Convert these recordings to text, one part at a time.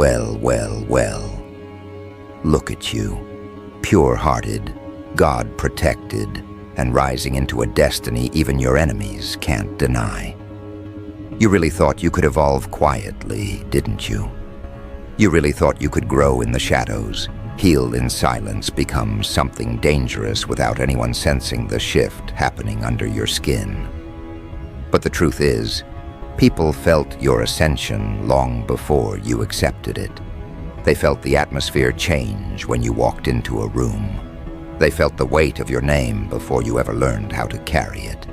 Well, well, well. Look at you, pure-hearted, God-protected, and rising into a destiny even your enemies can't deny. You really thought you could evolve quietly, didn't you? You really thought you could grow in the shadows, heal in silence, become something dangerous without anyone sensing the shift happening under your skin. But the truth is, people felt your ascension long before you accepted it. They felt the atmosphere change when you walked into a room. They felt the weight of your name before you ever learned how to carry it.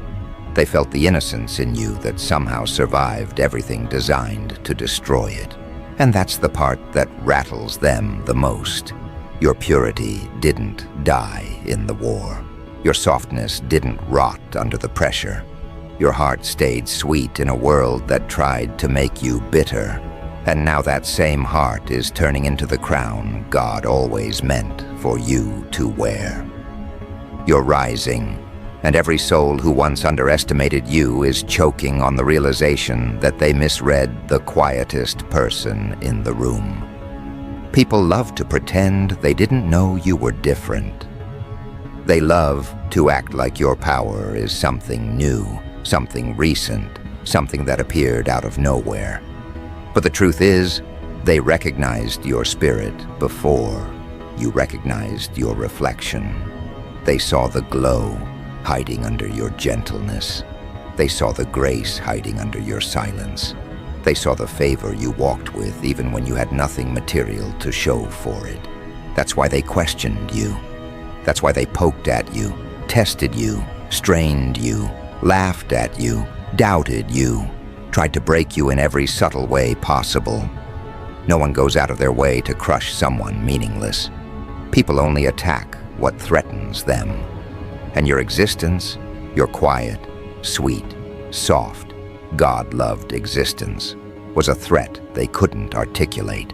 They felt the innocence in you that somehow survived everything designed to destroy it. And that's the part that rattles them the most. Your purity didn't die in the war. Your softness didn't rot under the pressure. Your heart stayed sweet in a world that tried to make you bitter. And now that same heart is turning into the crown God always meant for you to wear. You're rising, and every soul who once underestimated you is choking on the realization that they misread the quietest person in the room. People love to pretend they didn't know you were different. They love to act like your power is something new, something recent, something that appeared out of nowhere. But the truth is, they recognized your spirit before you recognized your reflection. They saw the glow hiding under your gentleness. They saw the grace hiding under your silence. They saw the favor you walked with even when you had nothing material to show for it. That's why they questioned you. That's why they poked at you, tested you, strained you, laughed at you, doubted you, tried to break you in every subtle way possible. No one goes out of their way to crush someone meaningless. People only attack what threatens them. And your existence, your quiet, sweet, soft, God-loved existence, was a threat they couldn't articulate.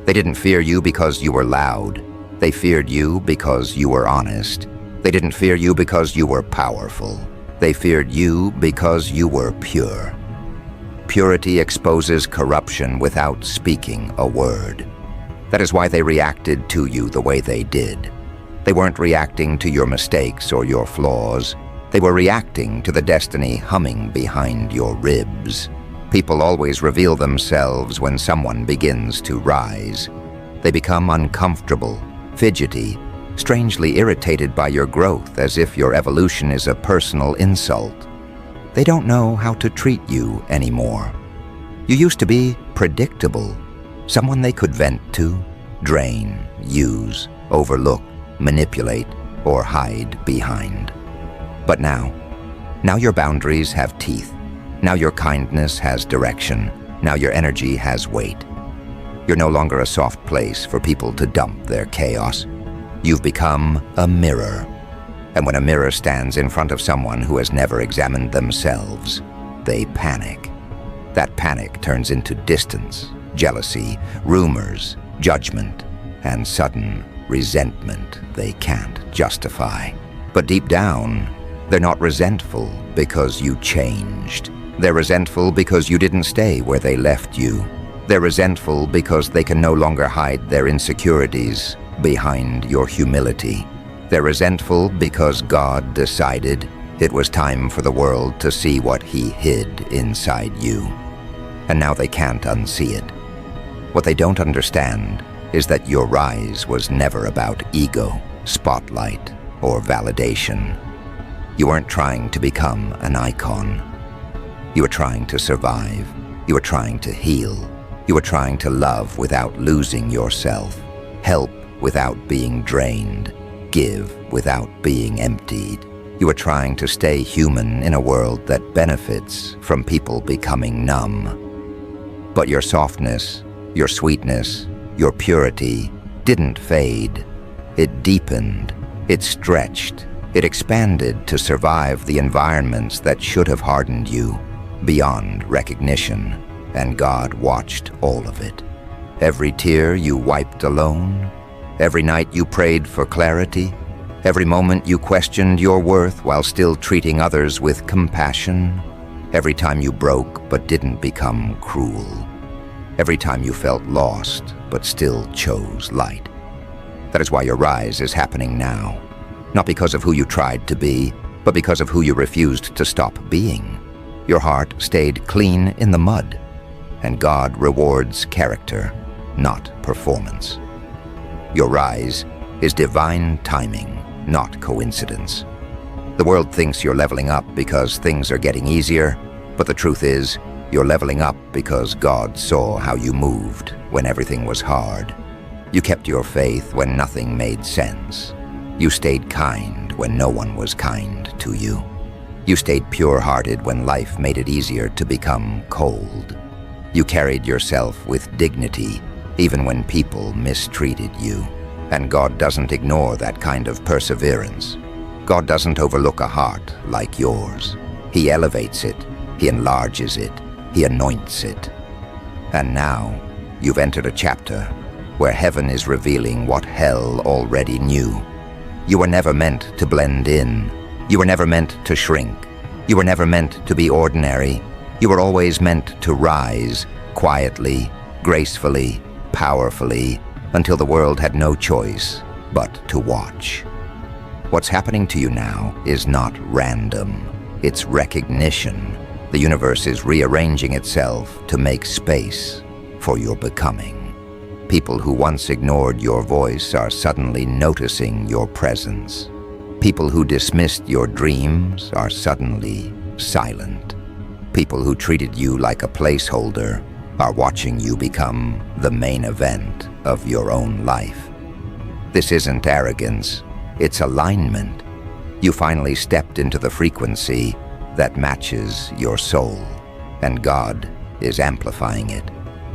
They didn't fear you because you were loud. They feared you because you were honest. They didn't fear you because you were powerful. They feared you because you were pure. Purity exposes corruption without speaking a word. That is why they reacted to you the way they did. They weren't reacting to your mistakes or your flaws. They were reacting to the destiny humming behind your ribs. People always reveal themselves when someone begins to rise. They become uncomfortable, fidgety, strangely irritated by your growth, as if your evolution is a personal insult. They don't know how to treat you anymore. You used to be predictable, someone they could vent to, drain, use, overlook, manipulate, or hide behind. But now your boundaries have teeth. Now your kindness has direction. Now your energy has weight. You're no longer a soft place for people to dump their chaos. You've become a mirror. And when a mirror stands in front of someone who has never examined themselves, they panic. That panic turns into distance, jealousy, rumors, judgment, and sudden resentment they can't justify. But deep down, they're not resentful because you changed. They're resentful because you didn't stay where they left you. They're resentful because they can no longer hide their insecurities behind your humility. They're resentful because God decided it was time for the world to see what He hid inside you. And now they can't unsee it. What they don't understand is that your rise was never about ego, spotlight, or validation. You weren't trying to become an icon. You were trying to survive. You were trying to heal. You were trying to love without losing yourself, help without being drained, give without being emptied. You were trying to stay human in a world that benefits from people becoming numb. But your softness, your sweetness, your purity didn't fade. It deepened, it stretched, it expanded to survive the environments that should have hardened you beyond recognition, and God watched all of it. Every tear you wiped alone, every night you prayed for clarity, every moment you questioned your worth while still treating others with compassion, every time you broke but didn't become cruel. every time you felt lost but still chose light. That is why your rise is happening now, not because of who you tried to be, but because of who you refused to stop being. Your heart stayed clean in the mud, and God rewards character, not performance. Your rise is divine timing, not coincidence. The world thinks you're leveling up because things are getting easier, but the truth is, you're leveling up because God saw how you moved when everything was hard. You kept your faith when nothing made sense. You stayed kind when no one was kind to you. You stayed pure-hearted when life made it easier to become cold. You carried yourself with dignity even when people mistreated you. And God doesn't ignore that kind of perseverance. God doesn't overlook a heart like yours. He elevates it, He enlarges it, He anoints it. And now, you've entered a chapter where heaven is revealing what hell already knew. You were never meant to blend in. You were never meant to shrink. You were never meant to be ordinary. You were always meant to rise, quietly, gracefully, powerfully, until the world had no choice but to watch. What's happening to you now is not random. It's recognition. The universe is rearranging itself to make space for your becoming. People who once ignored your voice are suddenly noticing your presence. People who dismissed your dreams are suddenly silent. People who treated you like a placeholder are watching you become the main event of your own life. This isn't arrogance, it's alignment. You finally stepped into the frequency that matches your soul, and God is amplifying it.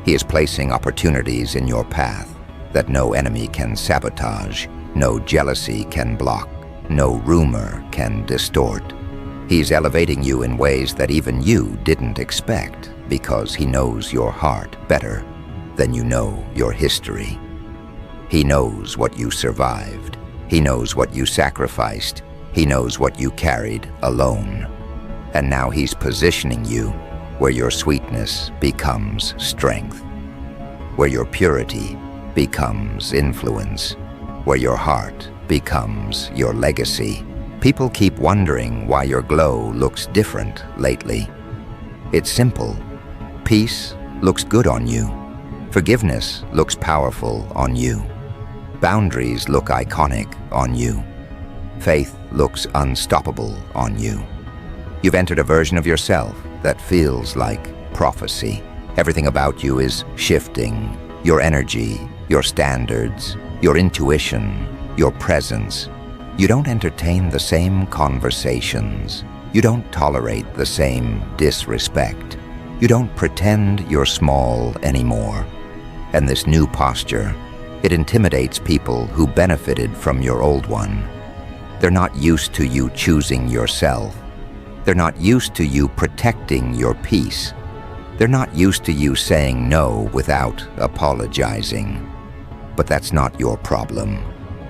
He is placing opportunities in your path that no enemy can sabotage, no jealousy can block, no rumor can distort. He's elevating you in ways that even you didn't expect, because He knows your heart better than you know your history. He knows what you survived. He knows what you sacrificed. He knows what you carried alone. And now He's positioning you where your sweetness becomes strength, where your purity becomes influence, where your heart becomes your legacy. People keep wondering why your glow looks different lately. It's simple. Peace looks good on you. Forgiveness looks powerful on you. Boundaries look iconic on you. Faith looks unstoppable on you. You've entered a version of yourself that feels like prophecy. Everything about you is shifting. Your energy, your standards, your intuition, your presence. You don't entertain the same conversations. You don't tolerate the same disrespect. You don't pretend you're small anymore. And this new posture, it intimidates people who benefited from your old one. They're not used to you choosing yourself. They're not used to you protecting your peace. They're not used to you saying no without apologizing. But that's not your problem.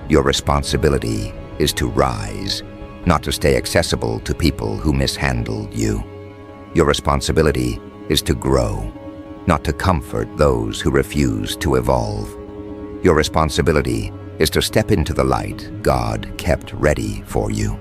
Your responsibility is to rise, not to stay accessible to people who mishandled you. Your responsibility is to grow, not to comfort those who refuse to evolve. Your responsibility is to step into the light God kept ready for you.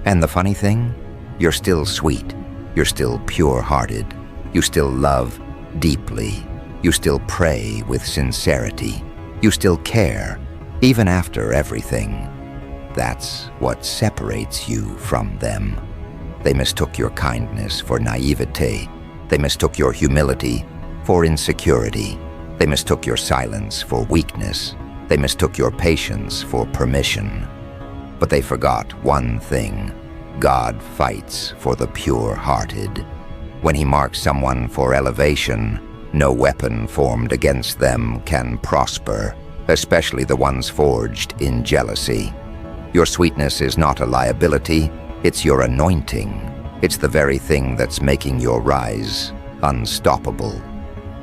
And the funny thing? You're still sweet. You're still pure-hearted. You still love deeply. You still pray with sincerity. You still care, even after everything. That's what separates you from them. They mistook your kindness for naivete. They mistook your humility for insecurity. They mistook your silence for weakness. They mistook your patience for permission. But they forgot one thing. God fights for the pure-hearted. When He marks someone for elevation, no weapon formed against them can prosper, especially the ones forged in jealousy. Your sweetness is not a liability, it's your anointing. It's the very thing that's making your rise unstoppable.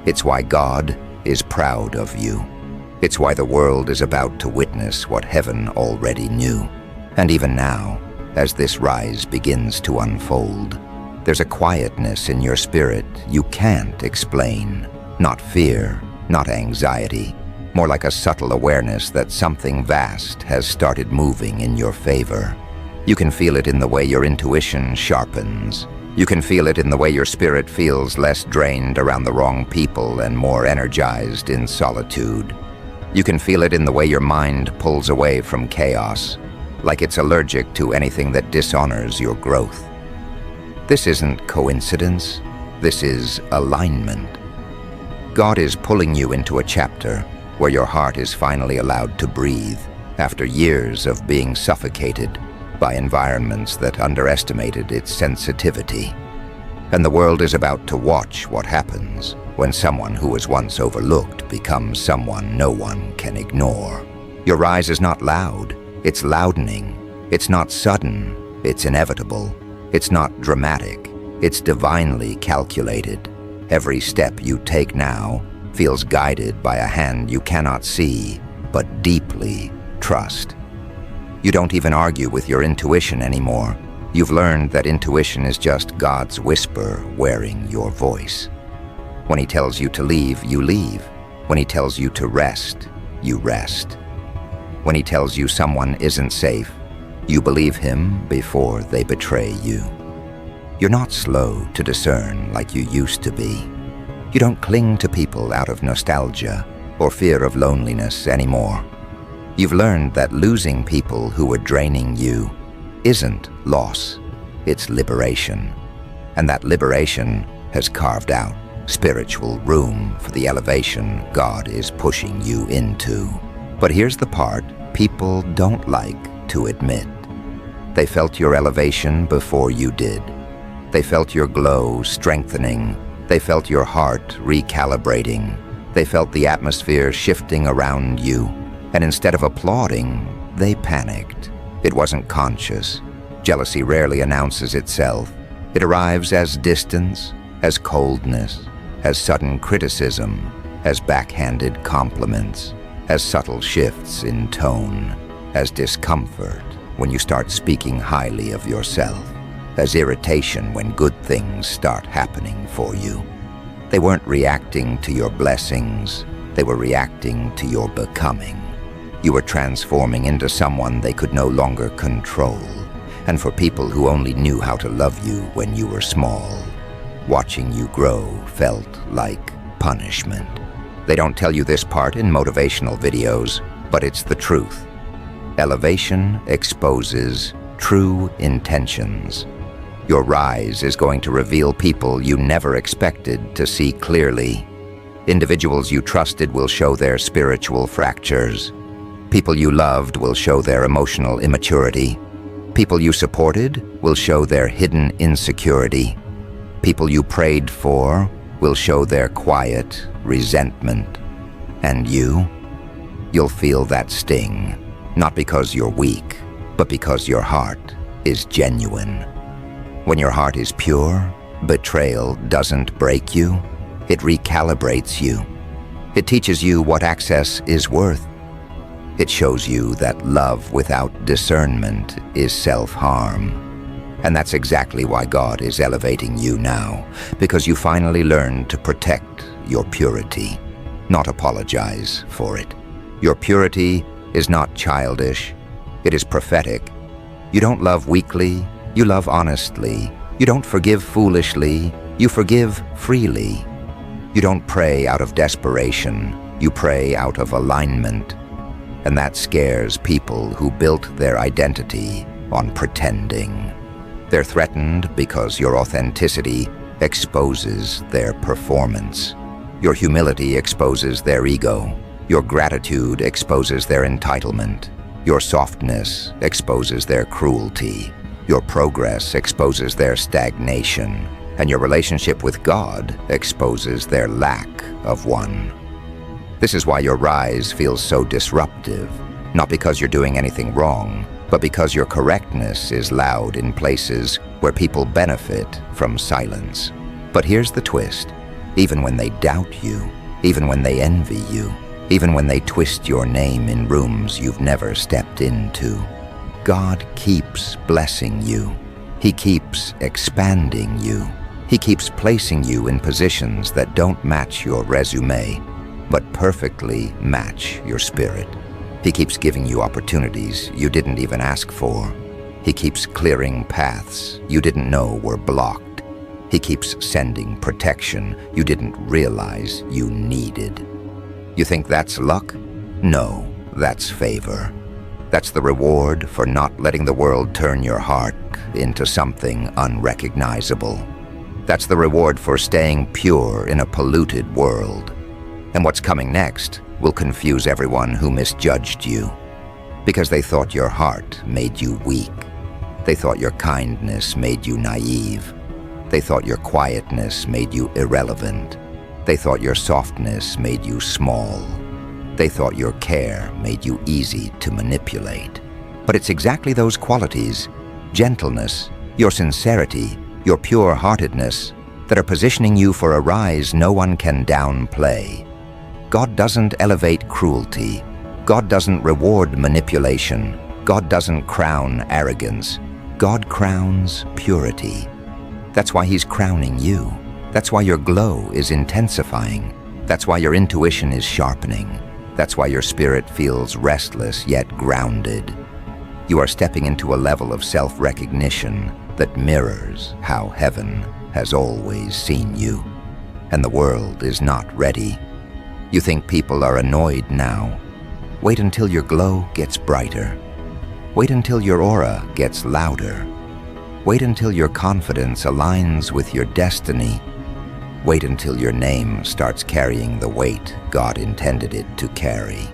It's why God is proud of you. It's why the world is about to witness what heaven already knew. And even now, as this rise begins to unfold, there's a quietness in your spirit you can't explain. Not fear, not anxiety, more like a subtle awareness that something vast has started moving in your favor. You can feel it in the way your intuition sharpens. You can feel it in the way your spirit feels less drained around the wrong people and more energized in solitude. You can feel it in the way your mind pulls away from chaos, like it's allergic to anything that dishonors your growth. This isn't coincidence. This is alignment. God is pulling you into a chapter where your heart is finally allowed to breathe after years of being suffocated by environments that underestimated its sensitivity. And the world is about to watch what happens when someone who was once overlooked becomes someone no one can ignore. Your rise is not loud, it's loudening. It's not sudden, it's inevitable. It's not dramatic, it's divinely calculated. Every step you take now feels guided by a hand you cannot see, but deeply trust. You don't even argue with your intuition anymore. You've learned that intuition is just God's whisper wearing your voice. When He tells you to leave, you leave. When He tells you to rest, you rest. When He tells you someone isn't safe, you believe Him before they betray you. You're not slow to discern like you used to be. You don't cling to people out of nostalgia or fear of loneliness anymore. You've learned that losing people who were draining you isn't loss, it's liberation. And that liberation has carved out spiritual room for the elevation God is pushing you into. But here's the part people don't like to admit. They felt your elevation before you did. They felt your glow strengthening. They felt your heart recalibrating. They felt the atmosphere shifting around you. And instead of applauding, they panicked. It wasn't conscious. Jealousy rarely announces itself. It arrives as distance, as coldness, as sudden criticism, as backhanded compliments, as subtle shifts in tone, as discomfort when you start speaking highly of yourself, as irritation when good things start happening for you. They weren't reacting to your blessings, they were reacting to your becoming. You were transforming into someone they could no longer control. And for people who only knew how to love you when you were small, watching you grow felt like punishment. They don't tell you this part in motivational videos, but it's the truth. Elevation exposes true intentions. Your rise is going to reveal people you never expected to see clearly. Individuals you trusted will show their spiritual fractures. People you loved will show their emotional immaturity. People you supported will show their hidden insecurity. People you prayed for will show their quiet resentment. And you'll feel that sting, not because you're weak, but because your heart is genuine. When your heart is pure, betrayal doesn't break you, it recalibrates you. It teaches you what access is worth. It shows you that love without discernment is self-harm. And that's exactly why God is elevating you now, because you finally learned to protect your purity, not apologize for it. Your purity is not childish, it is prophetic. You don't love weakly, you love honestly. You don't forgive foolishly, you forgive freely. You don't pray out of desperation, you pray out of alignment. And that scares people who built their identity on pretending. They're threatened because your authenticity exposes their performance. Your humility exposes their ego. Your gratitude exposes their entitlement. Your softness exposes their cruelty. Your progress exposes their stagnation. And your relationship with God exposes their lack of one. This is why your rise feels so disruptive, not because you're doing anything wrong, but because your correctness is loud in places where people benefit from silence. But here's the twist. Even when they doubt you, even when they envy you, even when they twist your name in rooms you've never stepped into, God keeps blessing you. He keeps expanding you. He keeps placing you in positions that don't match your resume, but perfectly match your spirit. He keeps giving you opportunities you didn't even ask for. He keeps clearing paths you didn't know were blocked. He keeps sending protection you didn't realize you needed. You think that's luck? No, that's favor. That's the reward for not letting the world turn your heart into something unrecognizable. That's the reward for staying pure in a polluted world. And what's coming next will confuse everyone who misjudged you, because they thought your heart made you weak. They thought your kindness made you naive. They thought your quietness made you irrelevant. They thought your softness made you small. They thought your care made you easy to manipulate. But it's exactly those qualities, gentleness, your sincerity, your pure-heartedness, that are positioning you for a rise no one can downplay. God doesn't elevate cruelty. God doesn't reward manipulation. God doesn't crown arrogance. God crowns purity. That's why He's crowning you. That's why your glow is intensifying. That's why your intuition is sharpening. That's why your spirit feels restless yet grounded. You are stepping into a level of self-recognition that mirrors how heaven has always seen you. And the world is not ready. You think people are annoyed now. Wait until your glow gets brighter. Wait until your aura gets louder. Wait until your confidence aligns with your destiny. Wait until your name starts carrying the weight God intended it to carry.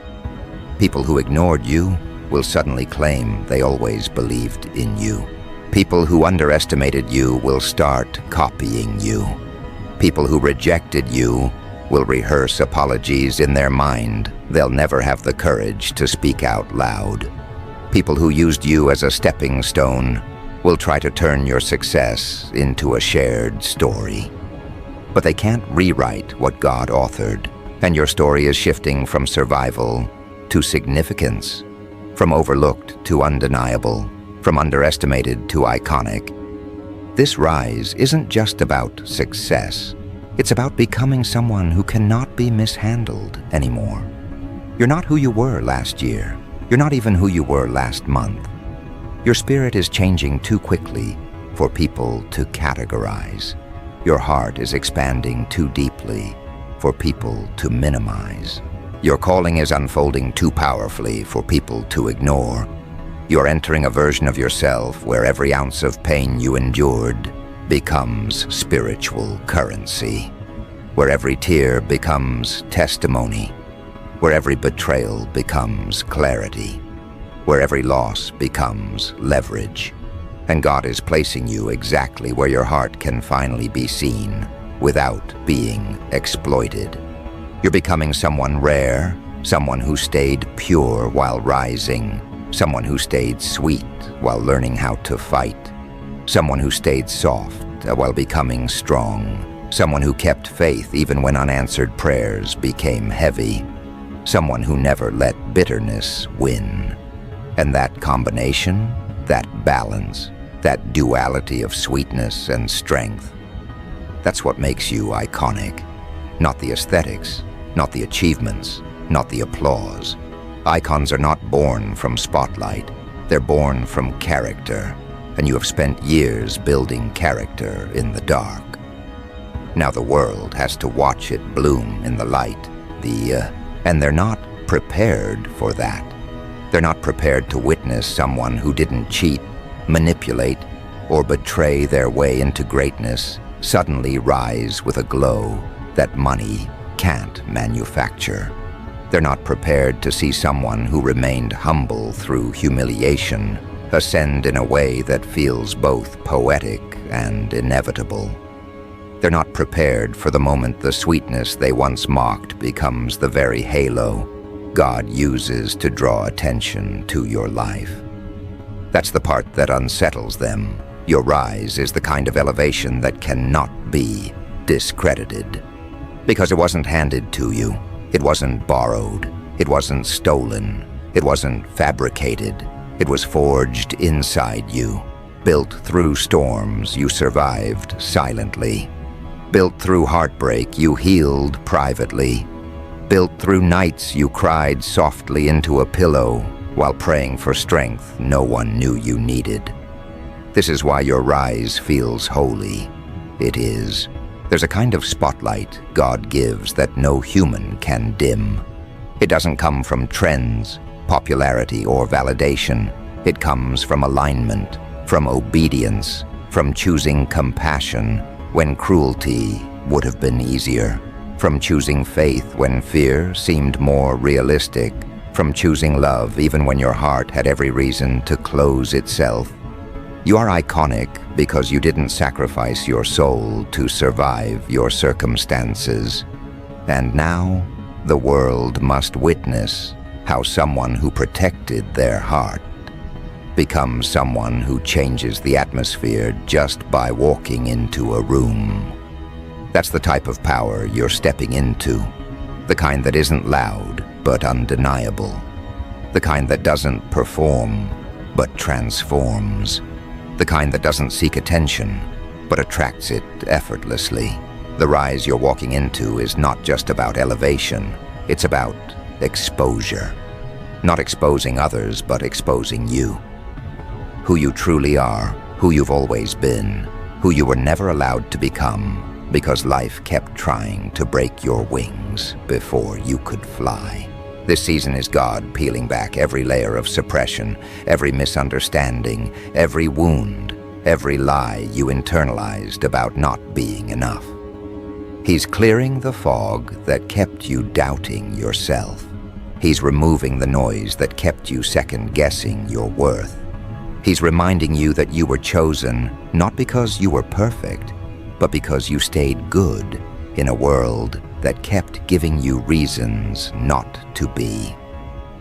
People who ignored you will suddenly claim they always believed in you. People who underestimated you will start copying you. People who rejected you will rehearse apologies in their mind. They'll never have the courage to speak out loud. People who used you as a stepping stone will try to turn your success into a shared story. But they can't rewrite what God authored, and your story is shifting from survival to significance, from overlooked to undeniable, from underestimated to iconic. This rise isn't just about success. It's about becoming someone who cannot be mishandled anymore. You're not who you were last year. You're not even who you were last month. Your spirit is changing too quickly for people to categorize. Your heart is expanding too deeply for people to minimize. Your calling is unfolding too powerfully for people to ignore. You're entering a version of yourself where every ounce of pain you endured becomes spiritual currency, where every tear becomes testimony, where every betrayal becomes clarity, where every loss becomes leverage. And God is placing you exactly where your heart can finally be seen without being exploited. You're becoming someone rare, someone who stayed pure while rising, someone who stayed sweet while learning how to fight, someone who stayed soft while becoming strong, someone who kept faith even when unanswered prayers became heavy, someone who never let bitterness win. And that combination, that balance, that duality of sweetness and strength, that's what makes you iconic. Not the aesthetics, not the achievements, not the applause. Icons are not born from spotlight. They're born from character, and you have spent years building character in the dark. Now the world has to watch it bloom in the light. And they're not prepared for that. They're not prepared to witness someone who didn't cheat, manipulate, or betray their way into greatness suddenly rise with a glow that money can't manufacture. They're not prepared to see someone who remained humble through humiliation ascend in a way that feels both poetic and inevitable. They're not prepared for the moment the sweetness they once mocked becomes the very halo God uses to draw attention to your life. That's the part that unsettles them. Your rise is the kind of elevation that cannot be discredited. Because it wasn't handed to you. It wasn't borrowed. It wasn't stolen. It wasn't fabricated. It was forged inside you. Built through storms, you survived silently. Built through heartbreak, you healed privately. Built through nights, you cried softly into a pillow while praying for strength no one knew you needed. This is why your rise feels holy. It is. There's a kind of spotlight God gives that no human can dim. It doesn't come from trends, popularity, or validation. It comes from alignment, from obedience, from choosing compassion when cruelty would have been easier, from choosing faith when fear seemed more realistic, from choosing love even when your heart had every reason to close itself. You are iconic because you didn't sacrifice your soul to survive your circumstances. And now, the world must witness how someone who protected their heart becomes someone who changes the atmosphere just by walking into a room. That's the type of power you're stepping into, the kind that isn't loud but undeniable, the kind that doesn't perform but transforms, the kind that doesn't seek attention but attracts it effortlessly. The rise you're walking into is not just about elevation, it's about exposure. Not exposing others, but exposing you. Who you truly are, who you've always been, who you were never allowed to become because life kept trying to break your wings before you could fly. This season is God peeling back every layer of suppression, every misunderstanding, every wound, every lie you internalized about not being enough. He's clearing the fog that kept you doubting yourself. He's removing the noise that kept you second-guessing your worth. He's reminding you that you were chosen not because you were perfect, but because you stayed good in a world that kept giving you reasons not to be.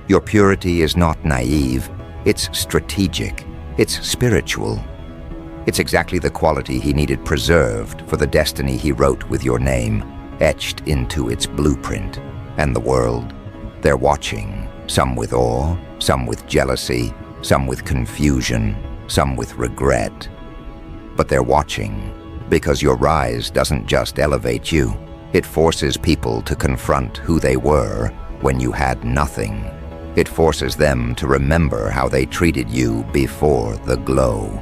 Your purity is not naive, it's strategic, it's spiritual. It's exactly the quality he needed preserved for the destiny he wrote with your name, etched into its blueprint. And the world, they're watching, some with awe, some with jealousy, some with confusion, some with regret. But they're watching because your rise doesn't just elevate you. It forces people to confront who they were when you had nothing. It forces them to remember how they treated you before the glow.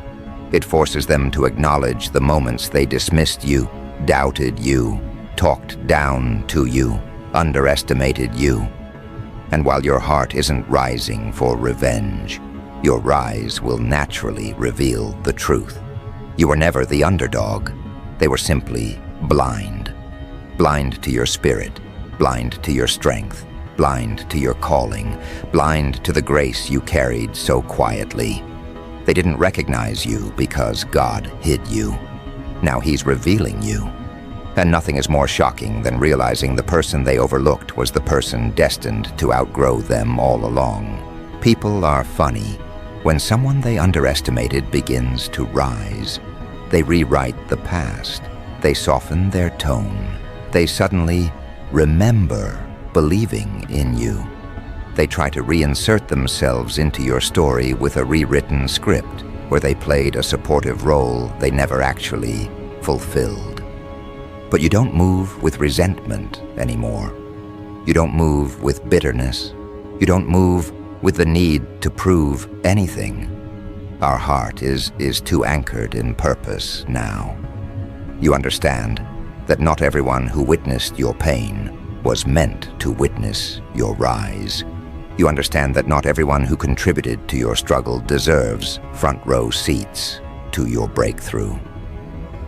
It forces them to acknowledge the moments they dismissed you, doubted you, talked down to you, underestimated you. And while your heart isn't rising for revenge, your rise will naturally reveal the truth. You were never the underdog. They were simply blind. Blind to your spirit, blind to your strength, blind to your calling, blind to the grace you carried so quietly. They didn't recognize you because God hid you. Now He's revealing you. And nothing is more shocking than realizing the person they overlooked was the person destined to outgrow them all along. People are funny. When someone they underestimated begins to rise, they rewrite the past. They soften their tone. They suddenly remember believing in you. They try to reinsert themselves into your story with a rewritten script where they played a supportive role they never actually fulfilled. But you don't move with resentment anymore. You don't move with bitterness. You don't move with the need to prove anything. Our heart is too anchored in purpose now. You understand that not everyone who witnessed your pain was meant to witness your rise. You understand that not everyone who contributed to your struggle deserves front-row seats to your breakthrough.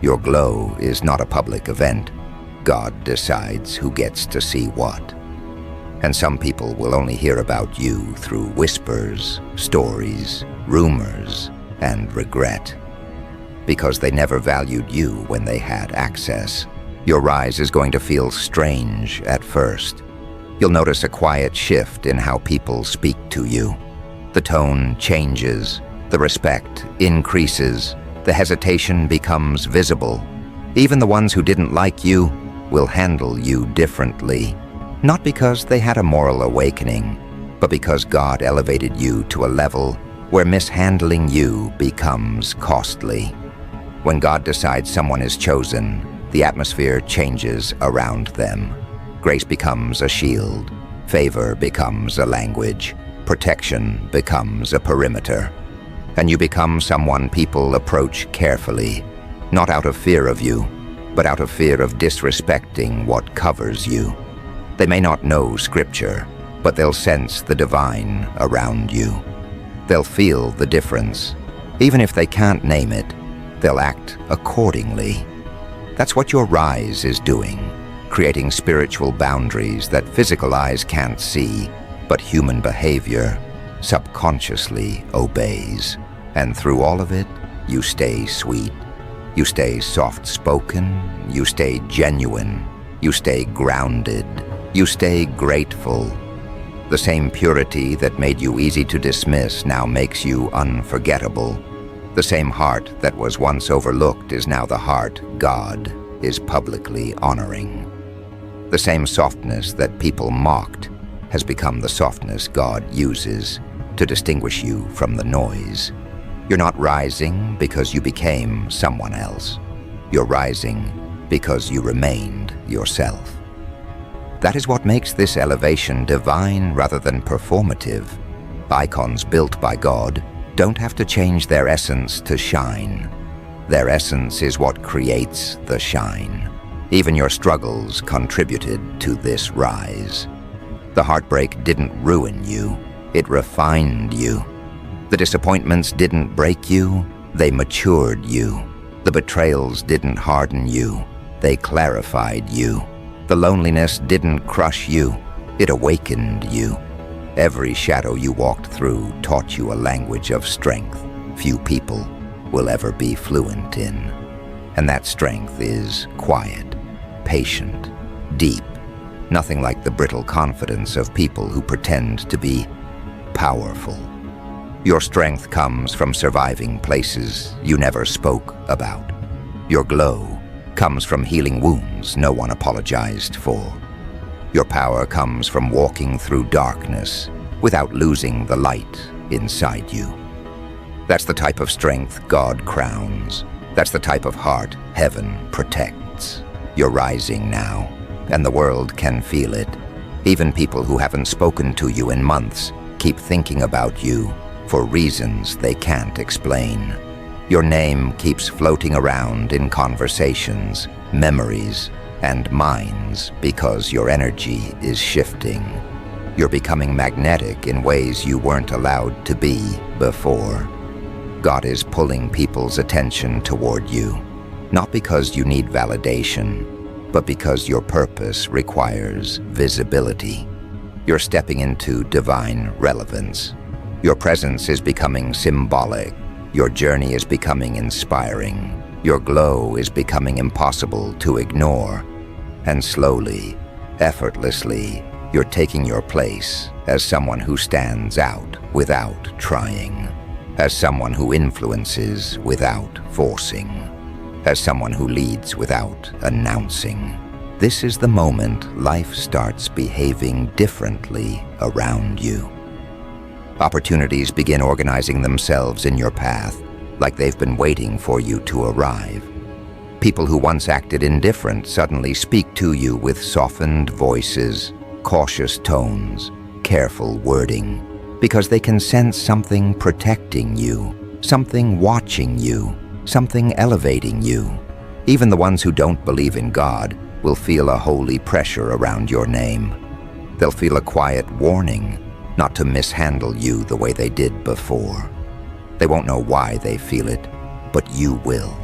Your glow is not a public event. God decides who gets to see what. And some people will only hear about you through whispers, stories, rumors, and regret, because they never valued you when they had access. Your rise is going to feel strange at first. You'll notice a quiet shift in how people speak to you. The tone changes, the respect increases, the hesitation becomes visible. Even the ones who didn't like you will handle you differently, not because they had a moral awakening, but because God elevated you to a level where mishandling you becomes costly. When God decides someone is chosen, the atmosphere changes around them. Grace becomes a shield, favor becomes a language, protection becomes a perimeter. And you become someone people approach carefully, not out of fear of you, but out of fear of disrespecting what covers you. They may not know scripture, but they'll sense the divine around you. They'll feel the difference. Even if they can't name it, they'll act accordingly. That's what your rise is doing, creating spiritual boundaries that physical eyes can't see, but human behavior subconsciously obeys. And through all of it, you stay sweet. You stay soft-spoken. You stay genuine. You stay grounded. You stay grateful. The same purity that made you easy to dismiss now makes you unforgettable. The same heart that was once overlooked is now the heart God is publicly honoring. The same softness that people mocked has become the softness God uses to distinguish you from the noise. You're not rising because you became someone else. You're rising because you remained yourself. That is what makes this elevation divine rather than performative. Icons built by God don't have to change their essence to shine. Their essence is what creates the shine. Even your struggles contributed to this rise. The heartbreak didn't ruin you, it refined you. The disappointments didn't break you, they matured you. The betrayals didn't harden you, they clarified you. The loneliness didn't crush you, it awakened you. Every shadow you walked through taught you a language of strength few people will ever be fluent in. And that strength is quiet, patient, deep, nothing like the brittle confidence of people who pretend to be powerful. Your strength comes from surviving places you never spoke about. Your glow comes from healing wounds no one apologized for. Your power comes from walking through darkness without losing the light inside you. That's the type of strength God crowns. That's the type of heart heaven protects. You're rising now, and the world can feel it. Even people who haven't spoken to you in months keep thinking about you for reasons they can't explain. Your name keeps floating around in conversations, memories, and minds because your energy is shifting. You're becoming magnetic in ways you weren't allowed to be before. God is pulling people's attention toward you, not because you need validation, but because your purpose requires visibility. You're stepping into divine relevance. Your presence is becoming symbolic. Your journey is becoming inspiring. Your glow is becoming impossible to ignore. And slowly, effortlessly, you're taking your place as someone who stands out without trying, as someone who influences without forcing, as someone who leads without announcing. This is the moment life starts behaving differently around you. Opportunities begin organizing themselves in your path, like they've been waiting for you to arrive. People who once acted indifferent suddenly speak to you with softened voices, cautious tones, careful wording, because they can sense something protecting you, something watching you, something elevating you. Even the ones who don't believe in God will feel a holy pressure around your name. They'll feel a quiet warning not to mishandle you the way they did before. They won't know why they feel it, but you will.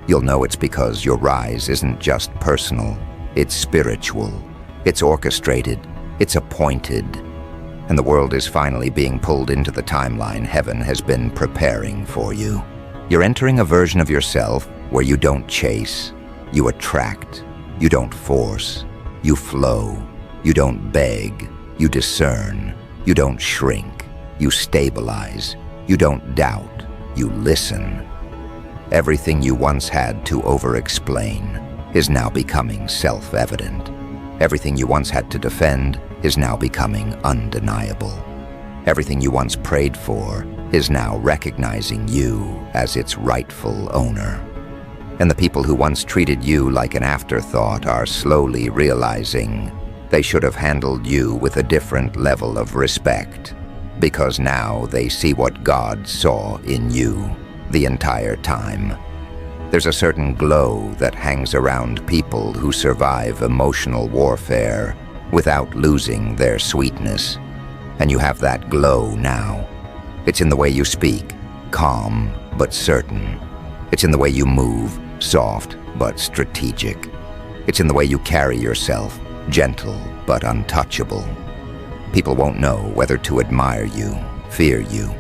You'll know it's because your rise isn't just personal, it's spiritual, it's orchestrated, it's appointed, and the world is finally being pulled into the timeline heaven has been preparing for you. You're entering a version of yourself where you don't chase, you attract, you don't force, you flow, you don't beg, you discern, you don't shrink, you stabilize, you don't doubt, you listen. Everything you once had to over-explain is now becoming self-evident. Everything you once had to defend is now becoming undeniable. Everything you once prayed for is now recognizing you as its rightful owner. And the people who once treated you like an afterthought are slowly realizing they should have handled you with a different level of respect, because now they see what God saw in you the entire time. There's a certain glow that hangs around people who survive emotional warfare without losing their sweetness. And you have that glow now. It's in the way you speak, calm but certain. It's in the way you move, soft but strategic. It's in the way you carry yourself, gentle but untouchable. People won't know whether to admire you, fear you,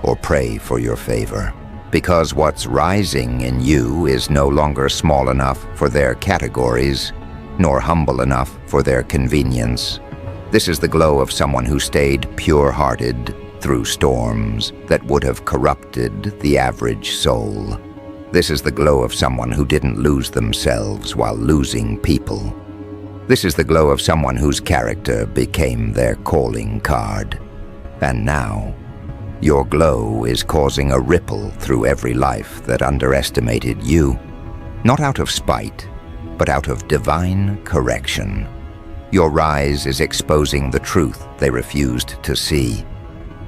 or pray for your favor, because what's rising in you is no longer small enough for their categories, nor humble enough for their convenience. This is the glow of someone who stayed pure-hearted through storms that would have corrupted the average soul. This is the glow of someone who didn't lose themselves while losing people. This is the glow of someone whose character became their calling card. And now, your glow is causing a ripple through every life that underestimated you, not out of spite, but out of divine correction. Your rise is exposing the truth they refused to see,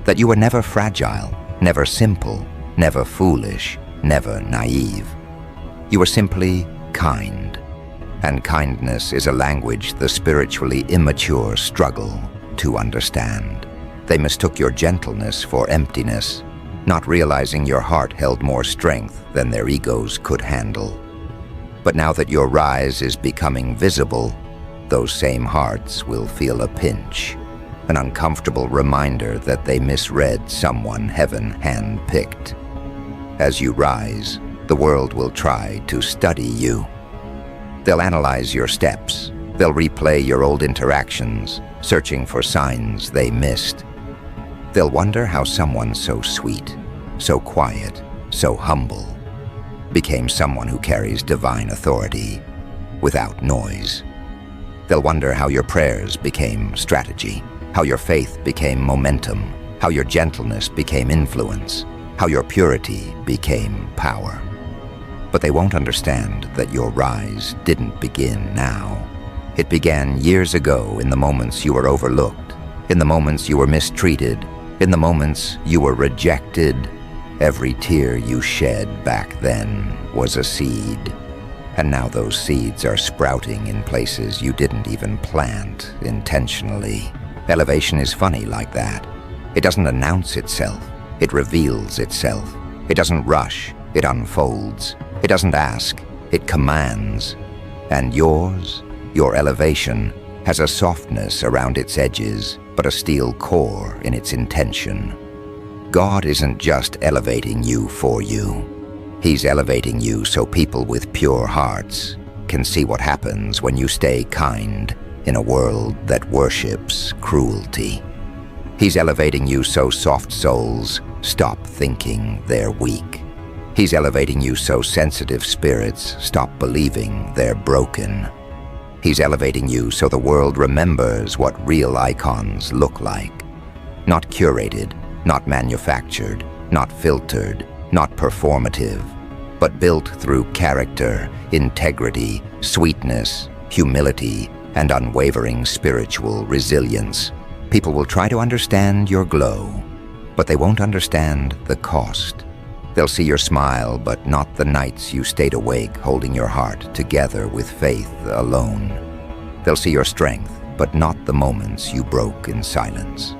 that you were never fragile, never simple, never foolish, never naive. You were simply kind, and kindness is a language the spiritually immature struggle to understand. They mistook your gentleness for emptiness, not realizing your heart held more strength than their egos could handle. But now that your rise is becoming visible, those same hearts will feel a pinch, an uncomfortable reminder that they misread someone heaven handpicked. As you rise, the world will try to study you. They'll analyze your steps. They'll replay your old interactions, searching for signs they missed. They'll wonder how someone so sweet, so quiet, so humble, became someone who carries divine authority without noise. They'll wonder how your prayers became strategy, how your faith became momentum, how your gentleness became influence, how your purity became power. But they won't understand that your rise didn't begin now. It began years ago in the moments you were overlooked, in the moments you were mistreated, in the moments you were rejected. Every tear you shed back then was a seed. And now those seeds are sprouting in places you didn't even plant intentionally. Elevation is funny like that. It doesn't announce itself, it reveals itself. It doesn't rush, it unfolds. It doesn't ask, it commands. And yours, your elevation, has a softness around its edges, but a steel core in its intention. God isn't just elevating you for you. He's elevating you so people with pure hearts can see what happens when you stay kind in a world that worships cruelty. He's elevating you so soft souls stop thinking they're weak. He's elevating you so sensitive spirits stop believing they're broken. He's elevating you so the world remembers what real icons look like. Not curated, not manufactured, not filtered, not performative, but built through character, integrity, sweetness, humility, and unwavering spiritual resilience. People will try to understand your glow, but they won't understand the cost. They'll see your smile, but not the nights you stayed awake holding your heart together with faith alone. They'll see your strength, but not the moments you broke in silence.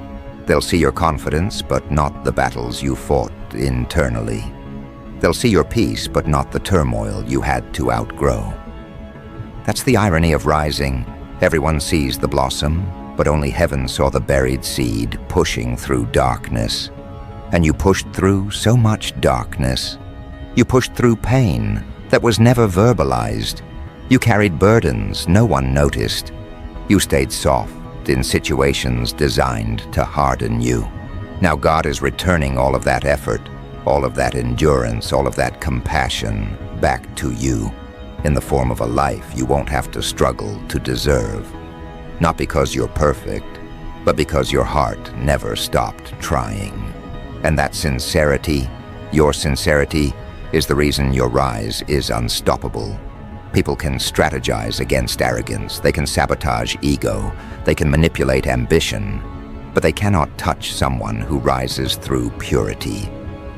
They'll see your confidence, but not the battles you fought internally. They'll see your peace, but not the turmoil you had to outgrow. That's the irony of rising. Everyone sees the blossom, but only heaven saw the buried seed pushing through darkness. And you pushed through so much darkness. You pushed through pain that was never verbalized. You carried burdens no one noticed. You stayed soft in situations designed to harden you. Now God is returning all of that effort, all of that endurance, all of that compassion back to you in the form of a life you won't have to struggle to deserve. Not because you're perfect, but because your heart never stopped trying. And that sincerity, your sincerity, is the reason your rise is unstoppable. People can strategize against arrogance, they can sabotage ego, they can manipulate ambition, but they cannot touch someone who rises through purity.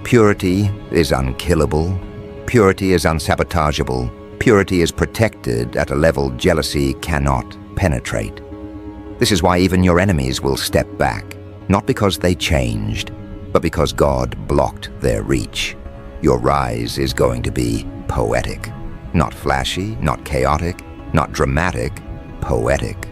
Purity is unkillable, purity is unsabotageable, purity is protected at a level jealousy cannot penetrate. This is why even your enemies will step back, not because they changed, but because God blocked their reach. Your rise is going to be poetic. Not flashy, not chaotic, not dramatic, poetic.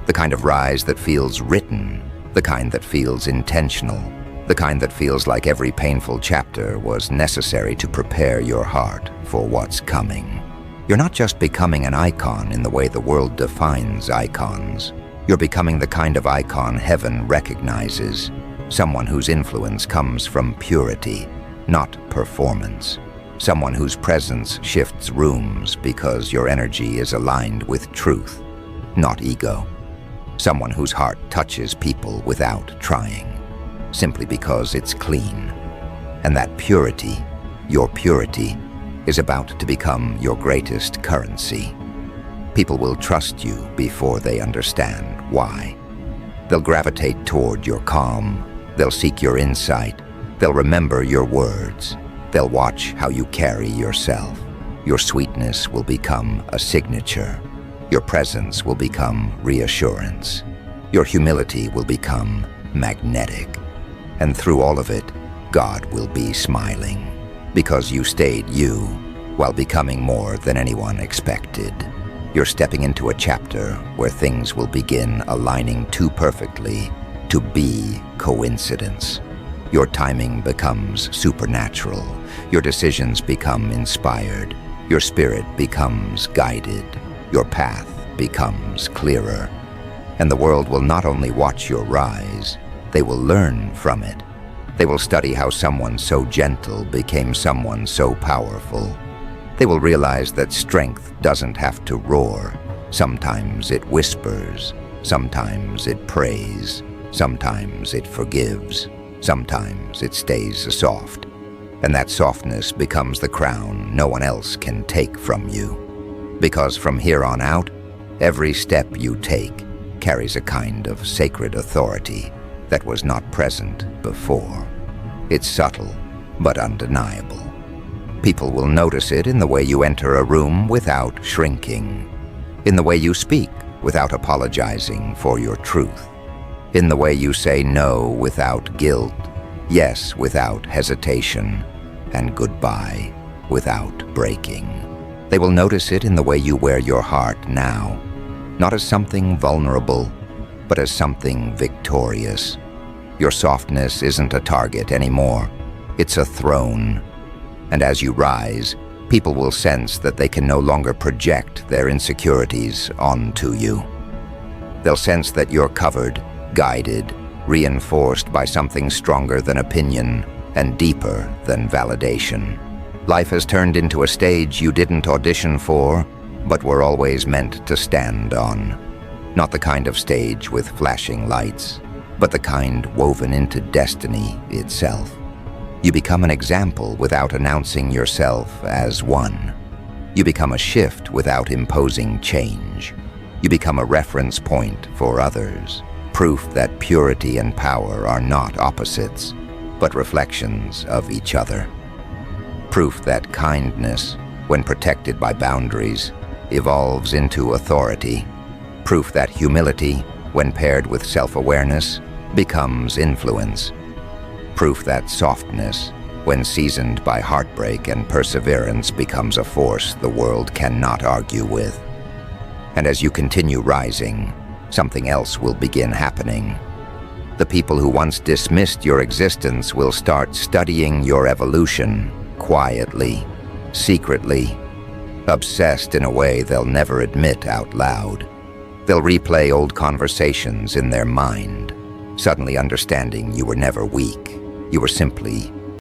The kind of rise that feels written, the kind that feels intentional, the kind that feels like every painful chapter was necessary to prepare your heart for what's coming. You're not just becoming an icon in the way the world defines icons. You're becoming the kind of icon heaven recognizes, someone whose influence comes from purity, not performance. Someone whose presence shifts rooms because your energy is aligned with truth, not ego. Someone whose heart touches people without trying, simply because it's clean. And that purity, your purity, is about to become your greatest currency. People will trust you before they understand why. They'll gravitate toward your calm, they'll seek your insight, they'll remember your words, they'll watch how you carry yourself. Your sweetness will become a signature. Your presence will become reassurance. Your humility will become magnetic. And through all of it, God will be smiling, because you stayed you while becoming more than anyone expected. You're stepping into a chapter where things will begin aligning too perfectly to be coincidence. Your timing becomes supernatural. Your decisions become inspired. Your spirit becomes guided. Your path becomes clearer. And the world will not only watch your rise, they will learn from it. They will study how someone so gentle became someone so powerful. They will realize that strength doesn't have to roar. Sometimes it whispers. Sometimes it prays. Sometimes it forgives. Sometimes it stays soft, and that softness becomes the crown no one else can take from you. Because from here on out, every step you take carries a kind of sacred authority that was not present before. It's subtle, but undeniable. People will notice it in the way you enter a room without shrinking, in the way you speak without apologizing for your truth, in the way you say no without guilt, yes without hesitation, and goodbye without breaking. They will notice it in the way you wear your heart now, not as something vulnerable, but as something victorious. Your softness isn't a target anymore, it's a throne. And as you rise, people will sense that they can no longer project their insecurities onto you. They'll sense that you're covered, guided, reinforced by something stronger than opinion and deeper than validation. Life has turned into a stage you didn't audition for, but were always meant to stand on. Not the kind of stage with flashing lights, but the kind woven into destiny itself. You become an example without announcing yourself as one. You become a shift without imposing change. You become a reference point for others, proof that purity and power are not opposites, but reflections of each other. Proof that kindness, when protected by boundaries, evolves into authority. Proof that humility, when paired with self-awareness, becomes influence. Proof that softness, when seasoned by heartbreak and perseverance, becomes a force the world cannot argue with. And as you continue rising, something else will begin happening. The people who once dismissed your existence will start studying your evolution, quietly, secretly, obsessed in a way they'll never admit out loud. They'll replay old conversations in their mind, suddenly understanding you were never weak. You were simply